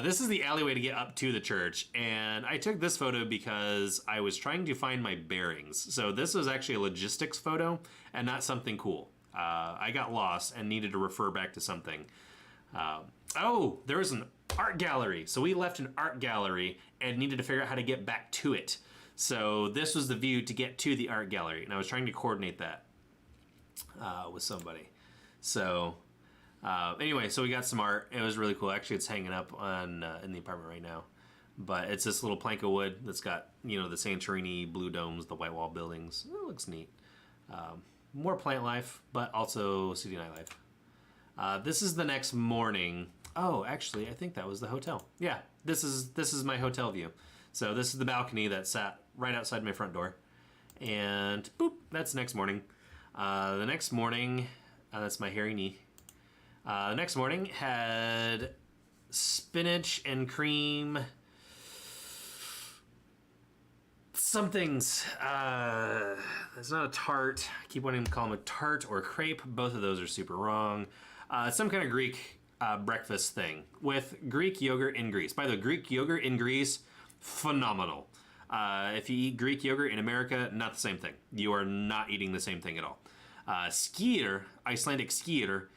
This is the alleyway to get up to the church, and I took this photo because I was trying to find my bearings. So this was actually a logistics photo and not something cool. I got lost and needed to refer back to something. Oh, there was an art gallery. So we left an art gallery and needed to figure out how to get back to it. So this was the view to get to the art gallery, and I was trying to coordinate that with somebody. So anyway, so we got some art. It was really cool. Actually, it's hanging up on in the apartment right now. But it's this little plank of wood that's got, you know, the Santorini blue domes, the white wall buildings. It looks neat. More plant life, but also city nightlife. This is the next morning. Oh, actually, I think that was the hotel. Yeah, this is my hotel view. So this is the balcony that sat right outside my front door. And boop, that's next morning. The next morning, that's my hairy knee. The next morning had spinach and cream. Some things. It's not a tart. I keep wanting to call them a tart or crepe. Both of those are super wrong. Some kind of Greek breakfast thing with Greek yogurt in Greece. By the way, Greek yogurt in Greece, phenomenal. If you eat Greek yogurt in America, not the same thing. You are not eating the same thing at all. Skyr, Icelandic skyr,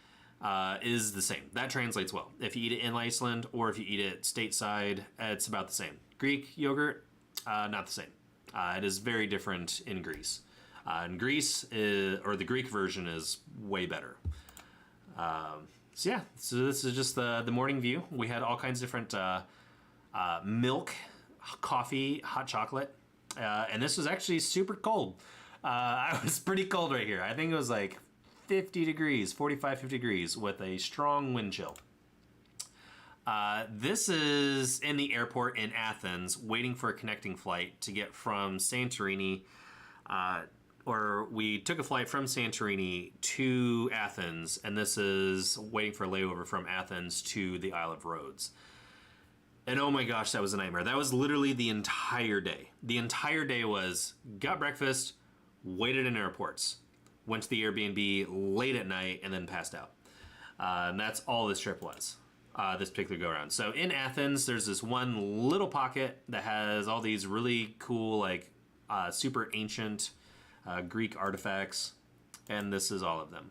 is the same. That translates well. If you eat it in Iceland or if you eat it stateside, it's about the same. Greek yogurt, not the same. It is very different in Greece. In Greece, or the Greek version is way better. So yeah, so this is just the morning view. We had all kinds of different milk, coffee, hot chocolate, and this was actually super cold. I was pretty cold right here. I think it was like 50 degrees, 45, 50 degrees with a strong wind chill. This is in the airport in Athens, waiting for a connecting flight to get from Santorini, or we took a flight from Santorini to Athens, and this is waiting for a layover from Athens to the Isle of Rhodes. And oh my gosh, that was a nightmare. That was literally the entire day. The entire day was got breakfast, waited in airports, went to the Airbnb late at night, and then passed out. And that's all this trip was. This particular go around. So in Athens, there's this one little pocket that has all these really cool, like super ancient Greek artifacts, and this is all of them.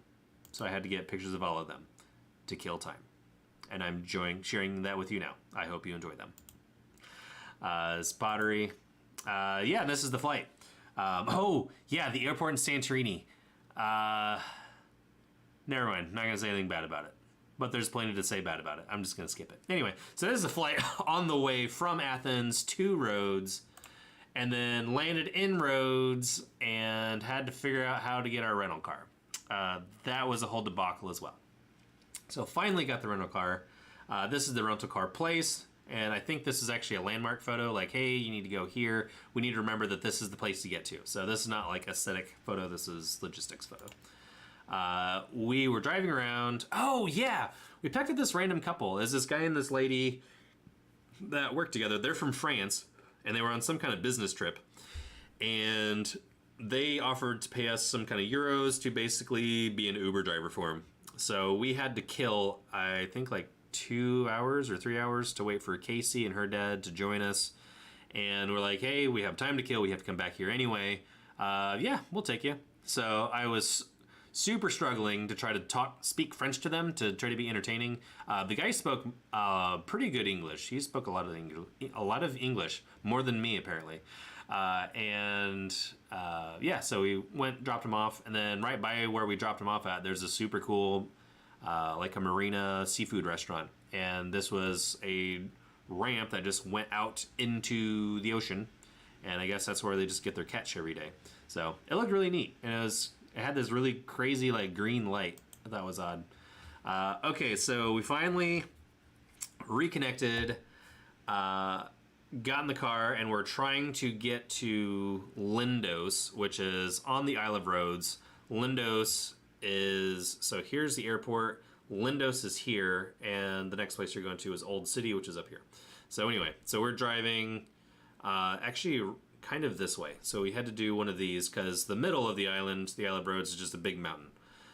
So I had to get pictures of all of them to kill time, and I'm sharing that with you now. I hope you enjoy them. This pottery. Yeah, this is the flight. Oh yeah, the airport in Santorini. Never mind. Not gonna say anything bad about it. But there's plenty to say bad about it. I'm just going to skip it. Anyway, so this is a flight on the way from Athens to Rhodes, and then landed in Rhodes and had to figure out how to get our rental car. That was a whole debacle as well. So finally got the rental car. This is the rental car place, and I think this is actually a landmark photo, like, hey, you need to go here. We need to remember that this is the place to get to. So this is not like aesthetic photo, this is logistics photo. We were driving around. Oh yeah, we picked up this random couple. There's this guy and this lady that work together. They're from France, and they were on some kind of business trip, and they offered to pay us some kind of euros to basically be an Uber driver for them. So we had to kill, I think, like 2 hours or 3 hours to wait for Casey and her dad to join us. And we're like, hey, we have time to kill. We have to come back here anyway. Yeah, we'll take you. So I was super struggling to try to speak French to them to try to be entertaining. The guy spoke pretty good English. He spoke a lot of English, more than me apparently. Yeah, so we dropped him off, and then right by where we dropped him off at, there's a super cool, like a marina seafood restaurant, and this was a ramp that just went out into the ocean, and I guess that's where they just get their catch every day. So it looked really neat, and it had this really crazy like green light. I thought it was odd. Okay, so we finally reconnected, got in the car, and we're trying to get to Lindos, which is on the Isle of Rhodes. Lindos is, so here's the airport, Lindos is here, and the next place you're going to is Old City, which is up here. So anyway, so we're driving, actually kind of this way. So we had to do one of these because the middle of the island, the Isle of Rhodes, is just a big mountain.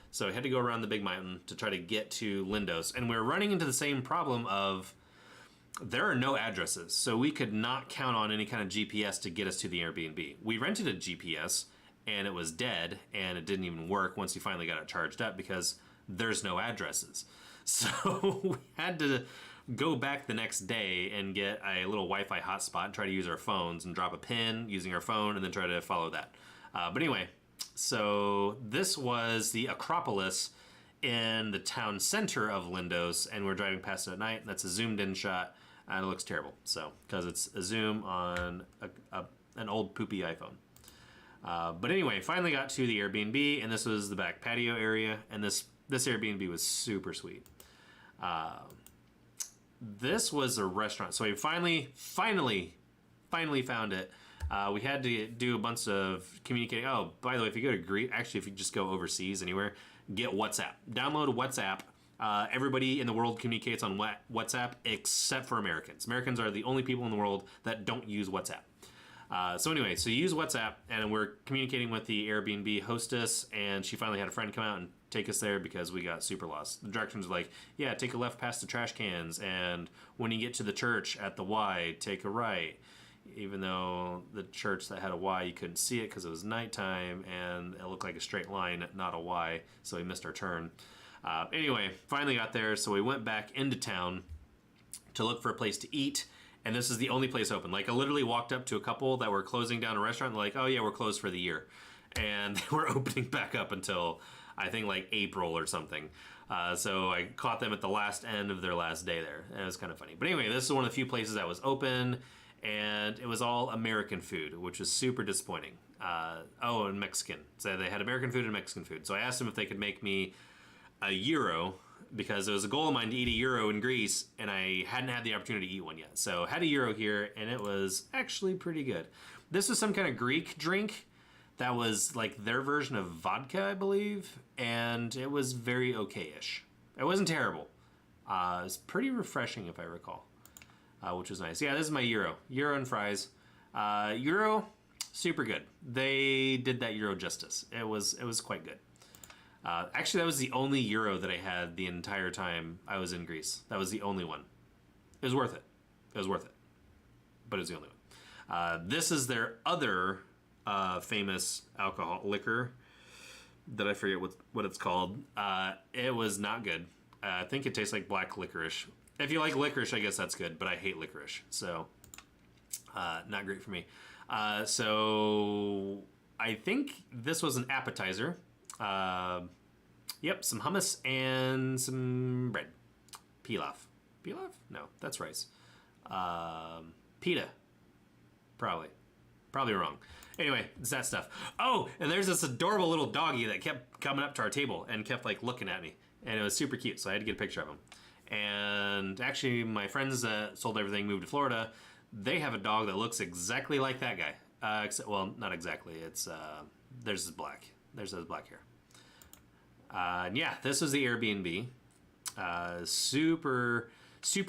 So we had to go around the big mountain to try to get to Lindos. And we're running into the same problem of there are no addresses. So we could not count on any kind of GPS to get us to the Airbnb. We rented a GPS and it was dead, and it didn't even work once we finally got it charged up because there's no addresses. So we had to go back the next day and get a little Wi-Fi hotspot and try to use our phones and drop a pin using our phone and then try to follow that. But anyway, so this was the Acropolis in the town center of Lindos, and we're driving past it at night. And that's a zoomed in shot, and it looks terrible. So because it's a zoom on an old poopy iPhone. But anyway, finally got to the Airbnb, and this was the back patio area, and this Airbnb was super sweet. This was a restaurant, so we finally found it. We had to do a bunch of communicating. Oh, by the way, if you go to Greece, actually, if you just go overseas anywhere, get WhatsApp. Download WhatsApp. Everybody in the world communicates on WhatsApp except for Americans. Americans are the only people in the world that don't use WhatsApp. So anyway, so you use WhatsApp, and we're communicating with the Airbnb hostess, and she finally had a friend come out and take us there because we got super lost. The directions were like, yeah, take a left past the trash cans, and when you get to the church at the Y, take a right. Even though the church that had a Y, you couldn't see it because it was nighttime, and it looked like a straight line, not a Y, so we missed our turn. Anyway, finally got there, so we went back into town to look for a place to eat. And this is the only place open. Like, I literally walked up to a couple that were closing down a restaurant. And they're like, oh, yeah, we're closed for the year. And they were opening back up until, I think, like April or something. So I caught them at the last end of their last day there. And it was kind of funny. But anyway, this is one of the few places that was open. And it was all American food, which was super disappointing. And Mexican. So they had American food and Mexican food. So I asked them if they could make me a gyro, because it was a goal of mine to eat a gyro in Greece, and I hadn't had the opportunity to eat one yet. So had a gyro here, and it was actually pretty good. This was some kind of Greek drink that was like their version of vodka, I believe, and it was very okay-ish. It wasn't terrible. It was pretty refreshing, if I recall, which was nice. Yeah, this is my gyro. Gyro and fries. Gyro, super good. They did that gyro justice. It was quite good. Actually, that was the only gyro that I had the entire time I was in Greece. That was the only one. It was worth it. It was worth it. But it was the only one. This is their other famous liquor that I forget what it's called. It was not good. I think it tastes like black licorice. If you like licorice, I guess that's good, but I hate licorice. So, not great for me. So, I think this was an appetizer. Yep, some hummus and some bread. Pilaf. Pilaf? No, that's rice. Pita. Probably wrong. Anyway, it's that stuff. Oh, and there's this adorable little doggy that kept coming up to our table and kept like looking at me. And it was super cute, so I had to get a picture of him. And actually, my friends that sold everything moved to Florida. They have a dog that looks exactly like that guy. Well, not exactly. It's there's his black. There's his black hair. Yeah, this was the Airbnb. Super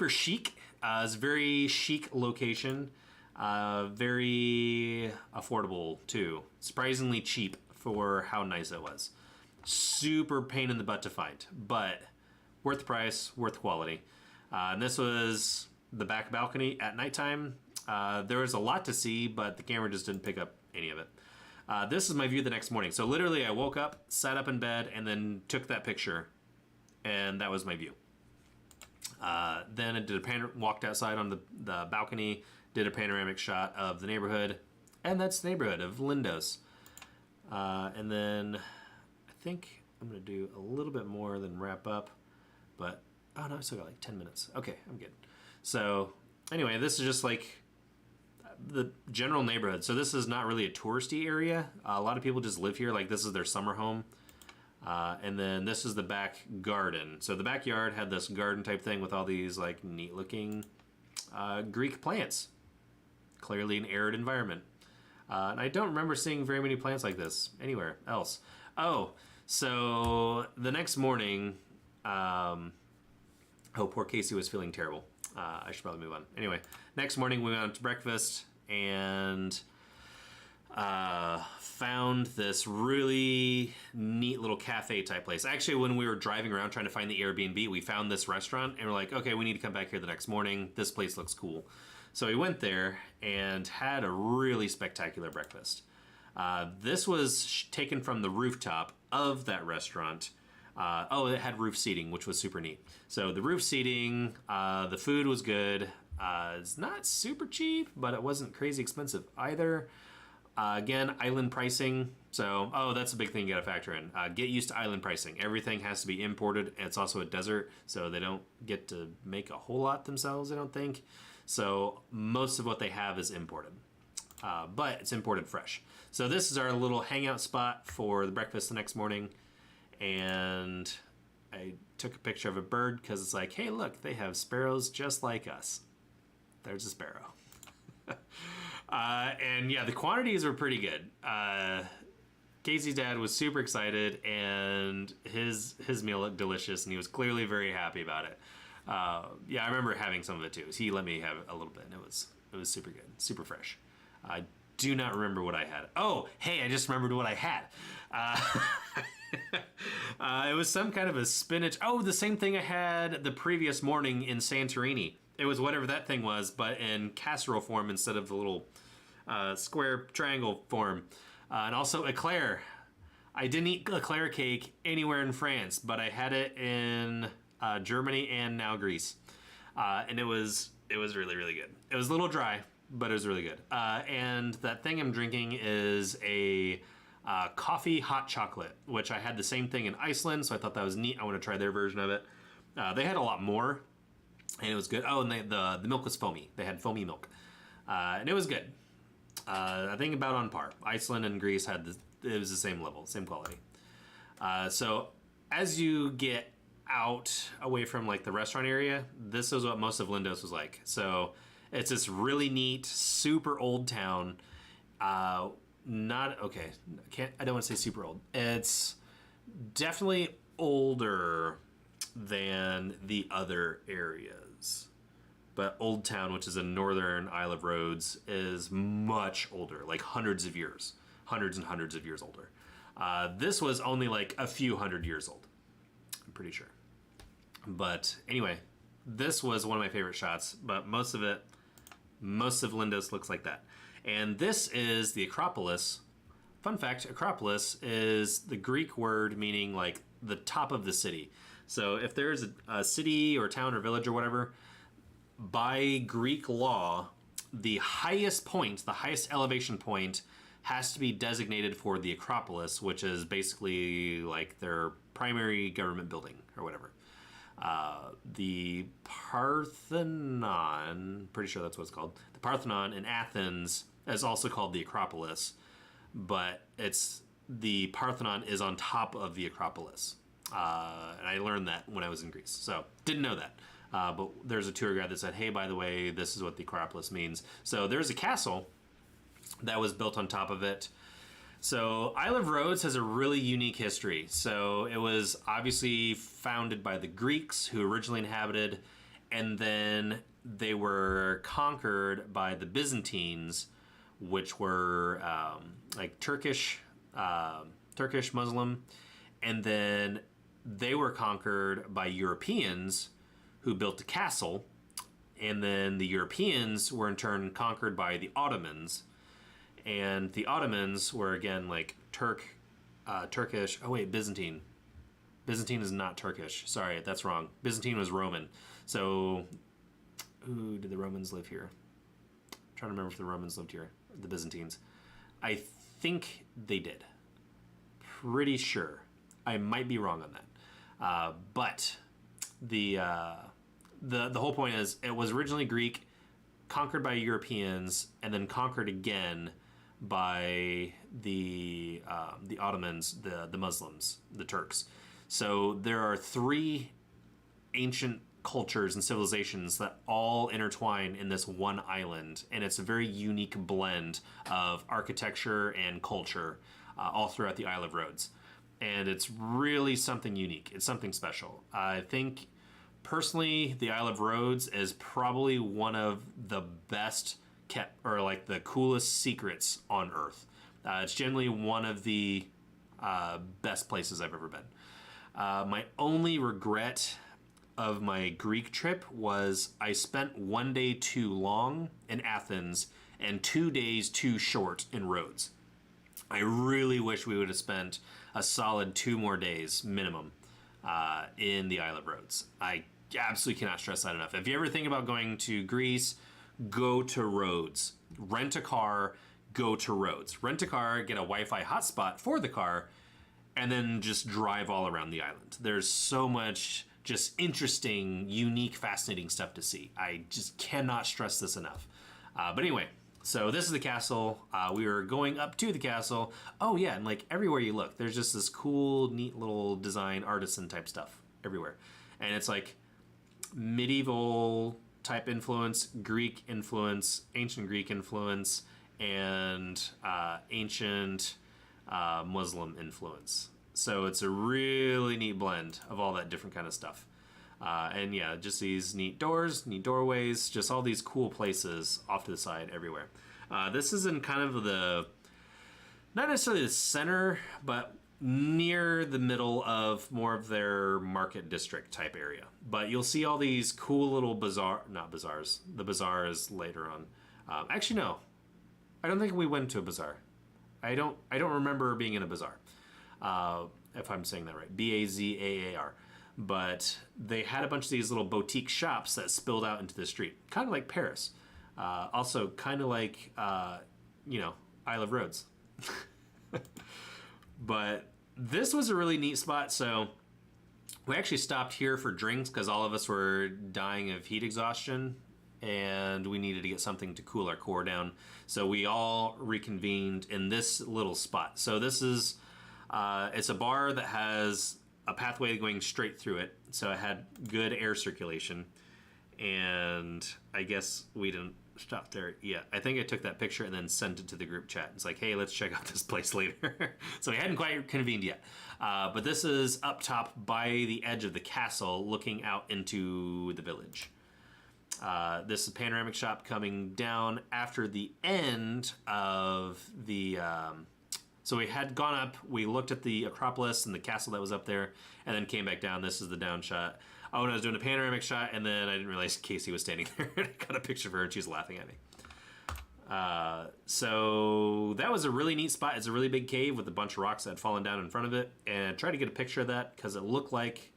chic. It's a very chic location. Very affordable too. Surprisingly cheap for how nice it was. Super pain in the butt to find, but worth the price, worth the quality. And this was the back balcony at nighttime. There was a lot to see, but the camera just didn't pick up any of it. This is my view the next morning. So literally I woke up, sat up in bed, and then took that picture. And that was my view. Then I did walked outside on the balcony, did a panoramic shot of the neighborhood. And that's the neighborhood of Lindos. And then I think I'm going to do a little bit more than wrap up. But, oh no, I still got like 10 minutes. Okay, I'm good. So anyway, this is just like the general neighborhood. So this is not really a touristy area. A lot of people just live here. Like this is their summer home. And then this is the back garden. So the backyard had this garden type thing with all these like neat looking Greek plants. Clearly an arid environment. And I don't remember seeing very many plants like this anywhere else. Oh, so the next morning, oh, poor Casey was feeling terrible. I should probably move on. Anyway, next morning we went out to breakfast and found this really neat little cafe type place. Actually, when we were driving around trying to find the Airbnb, we found this restaurant and we're like, okay, we need to come back here the next morning. This place looks cool. So we went there and had a really spectacular breakfast. This was taken from the rooftop of that restaurant. Oh, it had roof seating, which was super neat. So the roof seating, the food was good. It's not super cheap, but it wasn't crazy expensive either. Again, island pricing. So, oh, that's a big thing you got to factor in. Get used to island pricing. Everything has to be imported. And it's also a desert, so they don't get to make a whole lot themselves, I don't think. So most of what they have is imported. But it's imported fresh. So this is our little hangout spot for the breakfast the next morning. And I took a picture of a bird because it's like, hey, look, they have sparrows just like us. There's a sparrow. And yeah, the quantities were pretty good. Casey's dad was super excited, and his meal looked delicious, and he was clearly very happy about it. Yeah, I remember having some of it too. So he let me have a little bit, and it was super good, super fresh. I do not remember what I had. Oh, hey, I just remembered what I had. It was some kind of a spinach. Oh, the same thing I had the previous morning in Santorini. It was whatever that thing was, but in casserole form instead of the little square triangle form. And also eclair. I didn't eat eclair cake anywhere in France, but I had it in Germany and now Greece. And it was really, really good. It was a little dry, but it was really good. And that thing I'm drinking is a coffee hot chocolate, which I had the same thing in Iceland, so I thought that was neat. I want to try their version of it. They had a lot more, and it was good. Oh, and the milk was foamy. They had foamy milk, and it was good. I think about on par. Iceland and Greece had it was the same level, same quality. So as you get out away from like the restaurant area, this is what most of Lindos was like. So it's this really neat, super old town. Not okay. I don't want to say super old. It's definitely older than the other areas. But Old Town, which is in northern Isle of Rhodes, is much older, like hundreds of years, hundreds and hundreds of years older. This was only like a few hundred years old, I'm pretty sure. But anyway, this was one of my favorite shots, but most of Lindos looks like that. And this is the Acropolis. Fun fact, Acropolis is the Greek word meaning like the top of the city. So if there's a city or town or village or whatever, by Greek law, the highest point, the highest elevation point, has to be designated for the Acropolis, which is basically like their primary government building or whatever. The Parthenon, pretty sure that's what it's called. The Parthenon in Athens is also called the Acropolis, but the Parthenon is on top of the Acropolis. And I learned that when I was in Greece, so didn't know that. But there's a tour guide that said, hey, by the way, this is what the Acropolis means. So there's a castle that was built on top of it. So Isle of Rhodes has a really unique history. So it was obviously founded by the Greeks who originally inhabited, and then they were conquered by the Byzantines, which were like Turkish Muslim, and then they were conquered by Europeans who built a castle, and then the Europeans were in turn conquered by the Ottomans, and the Ottomans were again like Turkish. Oh wait, Byzantine. Byzantine is not Turkish. Sorry, that's wrong. Byzantine was Roman. So, did the Romans live here? I'm trying to remember if the Romans lived here. The Byzantines. I think they did. Pretty sure. I might be wrong on that. But the whole point is it was originally Greek, conquered by Europeans, and then conquered again by the Ottomans, the Muslims, the Turks. So there are three ancient cultures and civilizations that all intertwine in this one island, and it's a very unique blend of architecture and culture all throughout the Isle of Rhodes. And it's really something unique. It's something special. I think personally the Isle of Rhodes is probably one of the best kept, or like the coolest secrets on Earth. It's generally one of the best places I've ever been. My only regret of my Greek trip was I spent one day too long in Athens and 2 days too short in Rhodes. I really wish we would have spent a solid 2 more days minimum in the Isle of Rhodes. I absolutely cannot stress that enough. If you ever think about going to Greece, go to Rhodes. Rent a car, go to Rhodes. Rent a car, get a Wi-Fi hotspot for the car, and then just drive all around the island. There's so much just interesting, unique, fascinating stuff to see. I just cannot stress this enough. But anyway, so this is the castle. We were going up to the castle. Oh yeah, and like everywhere you look, there's just this cool, neat little design, artisan type stuff everywhere. And it's like medieval type influence, Greek influence, ancient Greek influence, and ancient Muslim influence. So it's a really neat blend of all that different kind of stuff. And yeah, just these neat doors, neat doorways, just all these cool places off to the side everywhere. This is in kind of the, not necessarily the center, but near the middle of more of their market district type area. But you'll see all these cool little not bazaars. The bazaar is later on. Actually, no. I don't think we went to a bazaar. I don't remember being in a bazaar. If I'm saying that right. Bazaar. But they had a bunch of these little boutique shops that spilled out into the street. Kind of like Paris. Also, kind of like, Isle of Rhodes. But this was a really neat spot. So we actually stopped here for drinks because all of us were dying of heat exhaustion. And we needed to get something to cool our core down. So we all reconvened in this little spot. So this is, it's a bar that has a pathway going straight through it. So it had good air circulation. And I guess we didn't stop there yet. I think I took that picture and then sent it to the group chat. It's like, hey, let's check out this place later. So we hadn't quite convened yet. But this is up top by the edge of the castle looking out into the village. This is a panoramic shop coming down after the end of the... So we had gone up, we looked at the Acropolis and the castle that was up there, and then came back down. This is the down shot. Oh, and I was doing a panoramic shot, and then I didn't realize Casey was standing there. I got a picture of her, and she was laughing at me. So that was a really neat spot. It's a really big cave with a bunch of rocks that had fallen down in front of it. And I tried to get a picture of that because it looked like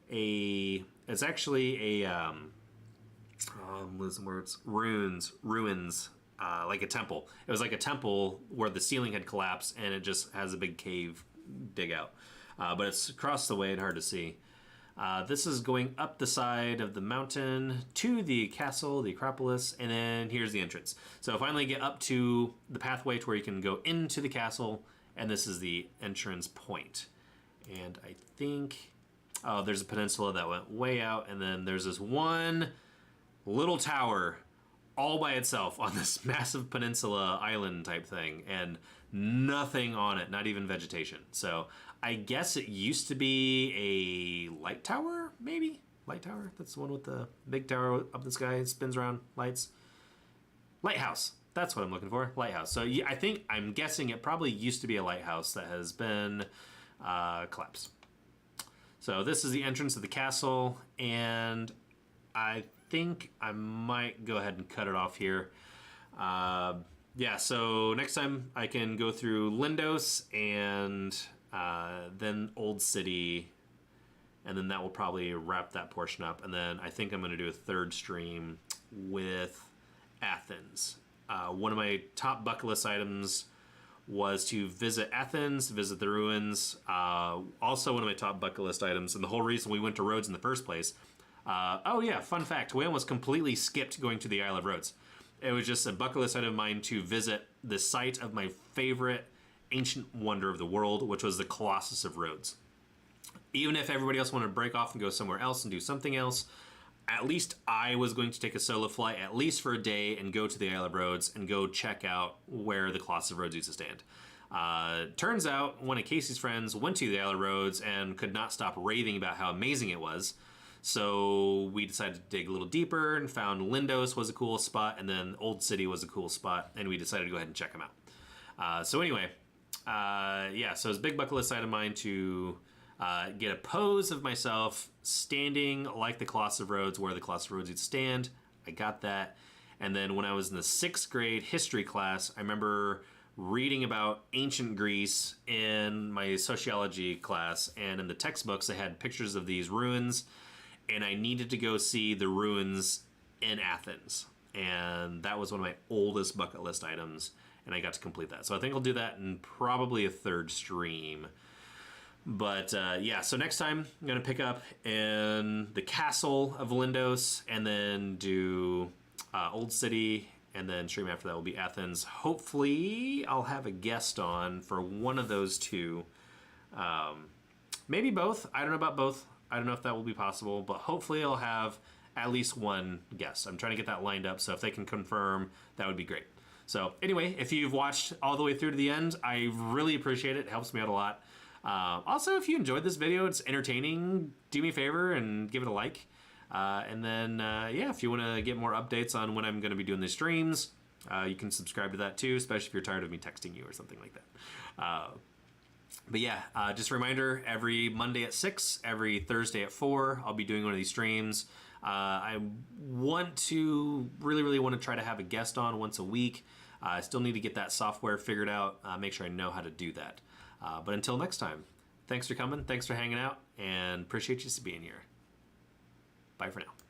it's actually a... I'm losing words. Ruins. Like a temple. It was like a temple where the ceiling had collapsed and it just has a big cave dig out. But it's across the way and hard to see. This is going up the side of the mountain to the castle, the Acropolis, and then here's the entrance. So finally get up to the pathway to where you can go into the castle, and this is the entrance point. And I think, there's a peninsula that went way out, and then there's this one little tower all by itself on this massive peninsula island type thing, and nothing on it, not even vegetation. So I guess it used to be a light tower, maybe? Light tower? That's the one with the big tower up the sky, spins around, lights. Lighthouse. That's what I'm looking for. Lighthouse. So I'm guessing it probably used to be a lighthouse that has been collapsed. So this is the entrance of the castle, and I think I might go ahead and cut it off here. Yeah, so next time I can go through Lindos and then Old City, and then that will probably wrap that portion up. And then I think I'm going to do a third stream with Athens. One of my top bucket list items was to visit Athens, visit the ruins. Also one of my top bucket list items, and the whole reason we went to Rhodes in the first place. Oh yeah, fun fact, we almost completely skipped going to the Isle of Rhodes. It was just a bucket list item of mine to visit the site of my favorite ancient wonder of the world, which was the Colossus of Rhodes. Even if everybody else wanted to break off and go somewhere else and do something else, at least I was going to take a solo flight, at least for a day, and go to the Isle of Rhodes and go check out where the Colossus of Rhodes used to stand. Turns out one of Casey's friends went to the Isle of Rhodes and could not stop raving about how amazing it was. So we decided to dig a little deeper and found Lindos was a cool spot, and then Old City was a cool spot, and we decided to go ahead and check them out. So anyway, yeah, so it's a big bucket list item of mine to get a pose of myself standing like the Colossus of Rhodes, where the Colossus of Rhodes would stand. I got that. And then when I was in the 6th grade history class, I remember reading about ancient Greece in my sociology class, and in the textbooks they had pictures of these ruins, and I needed to go see the ruins in Athens. And that was one of my oldest bucket list items, and I got to complete that. So I think I'll do that in probably a third stream. But yeah, so next time I'm going to pick up in the castle of Lindos, and then do Old City, and then stream after that will be Athens. Hopefully I'll have a guest on for one of those two. Maybe both. I don't know about both. I don't know if that will be possible, but hopefully I'll have at least one guest. I'm trying to get that lined up, so if they can confirm, that would be great. So anyway, if you've watched all the way through to the end, I really appreciate it. It helps me out a lot. Also, if you enjoyed this video, it's entertaining, do me a favor and give it a like. And then, yeah, if you want to get more updates on when I'm going to be doing these streams, you can subscribe to that too, especially if you're tired of me texting you or something like that. But yeah, just a reminder, every Monday at 6, every Thursday at 4, I'll be doing one of these streams. I want to, really want to try to have a guest on once a week. I still need to get that software figured out, make sure I know how to do that. But until next time, thanks for coming, thanks for hanging out, and appreciate you being here. Bye for now.